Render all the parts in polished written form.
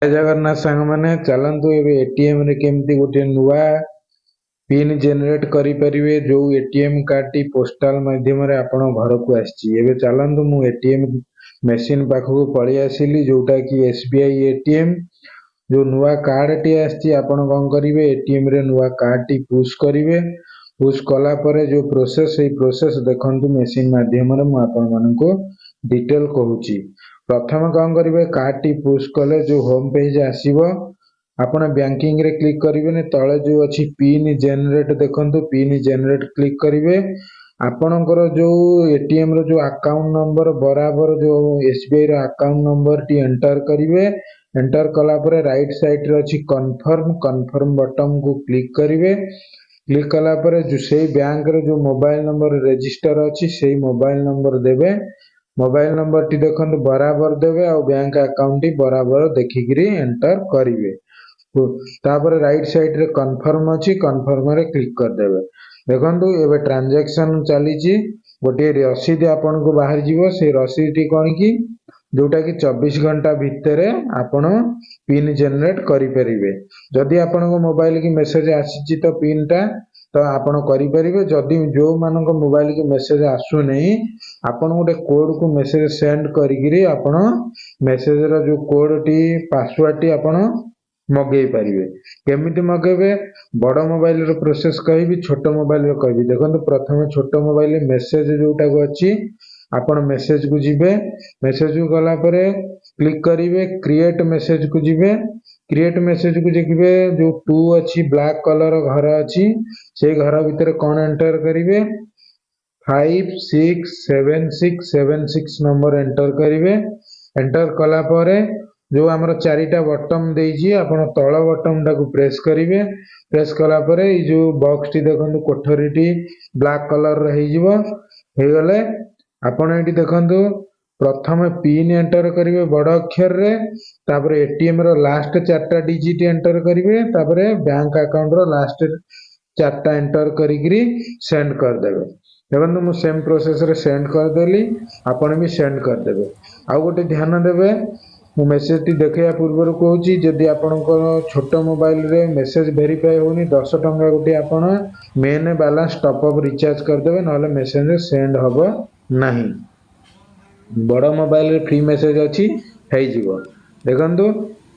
जय जगन्नाथ सांग मैंने चलतु एटीएम रे केमती गोटे नुआ पिन जेनेट करें जो एटीएम कार्ड टी पोस्टाल माध्यम आपण घर को आसवे चलतु मु एटीएम मेसीन पाखक पलि आसली जोटा कि एसबीआई एटीएम जो नुआ कार्ड टी आपण कौन करेंगे एटीएम रे नुआ कार्ड टी पुश करेंगे पुश कला परे जो प्रोसेस देखंतु मेसीन माध्यम रे मु आपण मानको डिटेल कहूची। प्रथम कौन करेंगे कार्ड टी पुश कले जो होम पेज आसीबो आपण बैंकिंग रे क्लिक करेंगे तले जो अच्छी पिन जेनेट देखंतु पिन जेनेट क्लिक करेंगे आपणकर जो एटीएम रो जो अकाउंट नंबर बराबर जो एसबीआई रो अकाउंट नंबर टी एंटर करेंगे एंटर कला परे राइट साइड रे अच्छी कन्फर्म बटन को क्लिक करेंगे क्लिक कला परे जो से बैंक रे जो मोबाइल नंबर रजिस्टर अच्छी से मोबाइल नंबर देवे मोबाइल नंबर टी देखो बराबर देवे और बैंक अकाउंट टी बराबर देखिकी एंटर करेंगे तापर राइट साइड रे कन्फर्म अच्छी कन्फर्म रे क्लिक करदेवे देखो एबे ट्रांजैक्शन चली गोटे रसीद आपन को बाहर जीवो से रसीद टी कौन कि जोटा कि 24 घंटा भितर आपण पिन जेनेट करें जदि आपण मोबाइल की मेसेज आसी तो पिन टा तो आपण करें जदि जो मान मोबाइल की मेसेज आसु नहीं आपण गोटे कोड को मेसेज सेंड करी आपण मेसेज रो जो कोड टी पासवर्ड टी आपण मगई पारे केमिति मगेबे बड़ मोबाइल रो प्रोसेस कहि छोट मोबाइल रो कहि देखो प्रथम छोट मोबाइल मेसेज जोटा को अच्छी आपण मेसेज को जीवे मेसेज को गला परे क्लिक करेंगे क्रिएट मेसेज को जीवे क्रिएट मेसेज को देखिए जो 2 अच्छी ब्लैक कलर घर अच्छी से घर भितर कौन एंटर करेंगे 567676 नंबर एंटर करेंगे एंटर कला परे जो आमर चारिटा बटन देजी आपण तल बटन टाको प्रेस करेंगे प्रेस कला परे जो बॉक्स टी देखो कोठरी टी ब्लैक कलर हो गले आपण ये देखंतु प्रथम पिन एंटर करेंगे बड़ अक्षर रे तापर एटीएम रो लास्ट 4टा डिजिट एंटर करेंगे तापर बैंक अकाउंट रो लास्ट 4टा एंटर करी सेंड कर देबे देखंतु मु सेम प्रोसेस रे सेंड कर देली आपण भी सेंड कर देबे आ गोटे ध्यान देबे मु मेसेज टी देखिया पूर्व कहूची जदि आपनकर छोट मोबाइल रे मेसेज वेरीफाई होनी 10 टंका गोटे आपण main balance top up recharge कर देबे नले मेसेज सेंड हबो नहीं बड़ मोबाइल रे फ्री मेसेज अच्छी देखो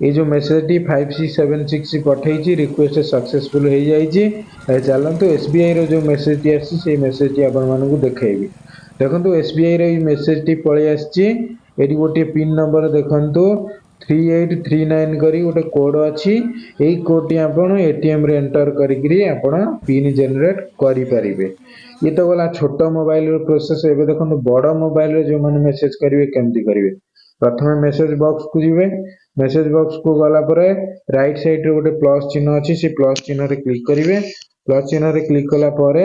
ये जो मेसेज टी 5676 पठे रिक्वेस्ट सक्सेसफुल हो जाए चलतु एसबीआई रो जो मेसेज टी आसी से मेसेज टी आपण मानकु देखैबी देखो एसबीआई रो मेसेज टी पळै आसी एटी गोटे पिन नंबर देखंतु 3839 करी गोटे कोड अच्छी यही कोड टी आपण एटीएम रे एंटर करी आपण पिन जेनेट करि परिबे ये तो गला छोट मोबाइल प्रोसेस एबे देखो बड़ मोबाइल जो मैंने मेसेज करेंगे केमती करेंगे प्रथम मेसेज बॉक्स को जीवे मेसेज बॉक्स को गला परे राइट साइड रे गोटे प्लस चिन्ह अच्छी से प्लस चिन्ह रे क्लिक करेंगे प्लस चिन्ह रे क्लिक कला परे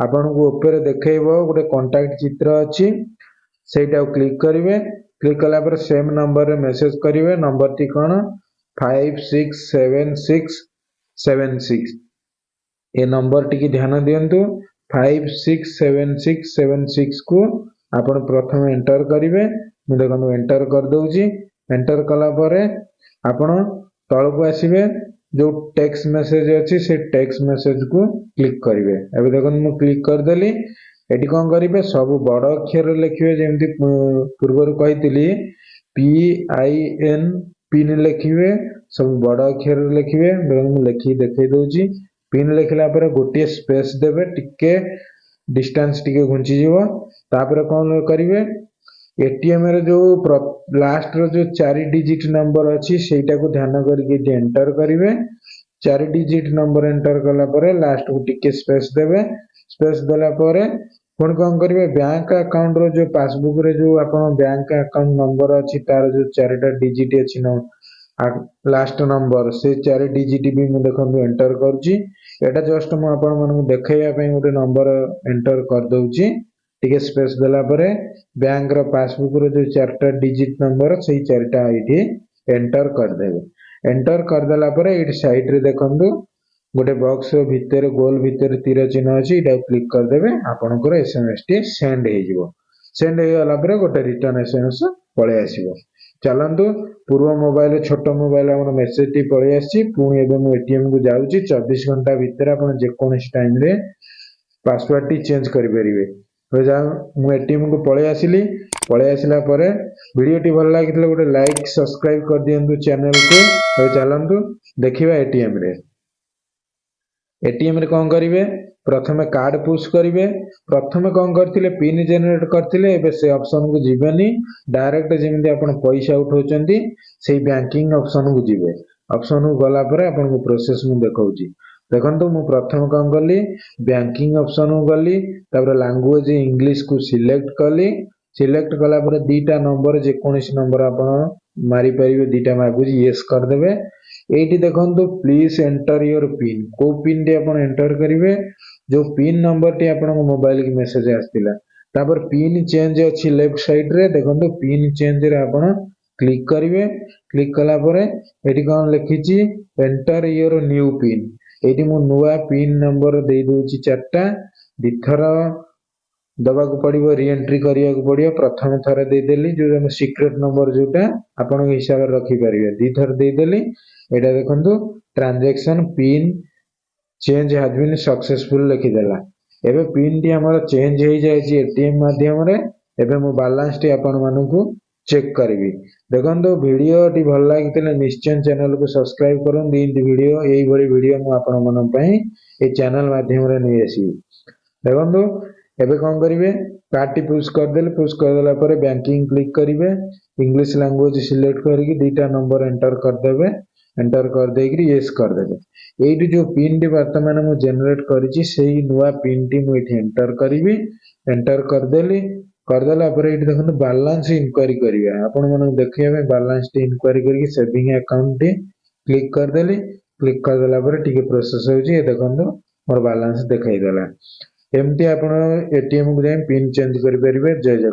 आपन को ऊपर देखैबो गोटे कांटेक्ट चित्र अच्छी सेटा क्लिक करेंगे क्लिक कला परे सेम नंबर रे मेसेज करेंगे नंबर टी कोन 567676 ये नंबर टी की ध्यान दियंतु 567676 को आपण प्रथम एंटर करेंगे मु देखो एंटर कर दउची एंटर कला परे आपण तळ को आसीबे जो टेक्स्ट मेसेज अछि से टेक्स्ट मेसेज को क्लिक करेंगे एबे देखो मु क्लिक कर देली एटी कोन करिवे सब बड़ अक्षर लिखिबे जेमति पूर्व कहितली PIN पिन लिखिबे सब बड़ अक्षर लिखिबे मु लिखि देखै दउची पिन लिखला पर गोटे स्पेस देवे टिके डिस्टेंस टिके घुंची जीवो तापर कौन करिवे एटीएम रे जो लास्ट रो जो 4 डिजिट नंबर अछि सेटा को ध्यान करके एंटर करिवे 4 डिजिट नंबर एंटर कला पर लास्ट को टिके स्पेस देवे स्पेस देला पर कोन कौन करिवे बैंक अकाउंट रो जो पासबुक रे जो आपण बैंक अकाउंट नंबर अछि तार जो 4टा डिजिट अछि न लास्ट नंबर से 4 डिजिट भी मु देखो एंटर करची एटा जस्ट मु आपण मानकु देखैया पई गोटे नंबर एंटर कर दउची टिके स्पेस देला परे बैंक रो पासबुक रो जो 4टा डिजिट नंबर सही 4टा आईडी एंटर कर देबे एंटर कर देला परे इट साइड रे देखंतु गोटे बॉक्स भितर गोल भितर तीर चिन्ह अछि इटा क्लिक कर देबे आपनकर एसएमएस टी सेंड हे जिवो सेंड हे गला परे गोटे रिटर्न एसएमएस पळे आसीबो चलतु पूर्व मोबाइल छोट मोबाइल आम मेसेज टी पलि आसी पुणी एबे मु एटीएम को जाऊँगी 24 घंटा भितर आप जेकोसी टाइम रे पासवर्ड टी चेंज करेंगे। मु एटीएम को पलि आसला वीडियो टी भल लगी गोटे लाइक सब्सक्राइब कर दियंतु चैनल को। चलतु देखिबा एटीएम रे। एटीएम रे कौन करिवे प्रथमे कार्ड पुश करिवे। प्रथमे कौन करथिले पिन जनरेट करथिले एबे से ऑप्शन को जिबेनी डायरेक्ट जेमिति आपण पैसा उठौचंती सेही बैंकिंग ऑप्शन को जिवे। ऑप्शन को गला परे आपण को प्रोसेस मु देखाउची। देखंतु मु प्रथम कौन कली बैंकिंग ऑप्शन को गली तापर लैंग्वेज इंग्लिश को सिलेक्ट कली। सिलेक्ट कला परे दीटा नंबर जे कोनसी नंबर आपण मारी परिबे दीटा मागुची यस कर देबे। एटी देखंतु प्लीज एंटर योर पिन को पिन टी आपण एंटर करिवे जो पिन नंबर टी आपण मोबाइल की मेसेज आस्तिला तापर पिन चेंज अछि लेफ्ट साइड रे देखंतु पिन चेंज रे आपण क्लिक करिवे। क्लिक कला परे एटी कोन लिखिची एंटर योर न्यू पिन एटी मु नुवा पिन नंबर दे दोची चारटा दिथर दबा को पड़िबो री एंट्री करिया को पड़ियो। प्रथम थर दे देली जो सीक्रेट नंबर जोटा आपण हिसाब रे रखि परिबे दी थर दे देली। एटा देखंतु transaction PIN change has been successful लिखि देला। एबे पिन टी हमर चेंज हो जाय छी एटीएम माध्यम रे। एबे मो बैलेंस टी आपण मानकु चेक करबी। देखंतु वीडियो टी भल लागितले निश्चय चैनल को सब्सक्राइब करन दी वीडियो एई बड़ी वीडियो मु आपण मन पई ए चैनल माध्यम रे नै आसी। देखंतु एबे कौन करिवे कार्ड टी पुश कर देला परे बैंकिंग क्लिक करिवे इंग्लिश लैंग्वेज सिलेक्ट करके दीटा नंबर एंटर कर देबे। एंटर कर देकरी यस कर देबे। एठी जो पिन टी वर्तमान मु जनरेट करिछि सेही नुवा पिन टी मु एठी एंटर करिवि। एंटर कर देली कर देला परे एठी देखंतु बैलेंस इंक्वायरी करिवे आपण मन देखिबे बैलेंस टी इंक्वायरी करके सेविंग अकाउंट टी क्लिक कर देली। क्लिक कर देला परे टिके प्रोसेस होउछि। ए देखंतु मोर बैलेंस देखाई देला। एमती आपण एटीएम को जाय पिन चेंज करि परिबे। जय जगन्नाथ।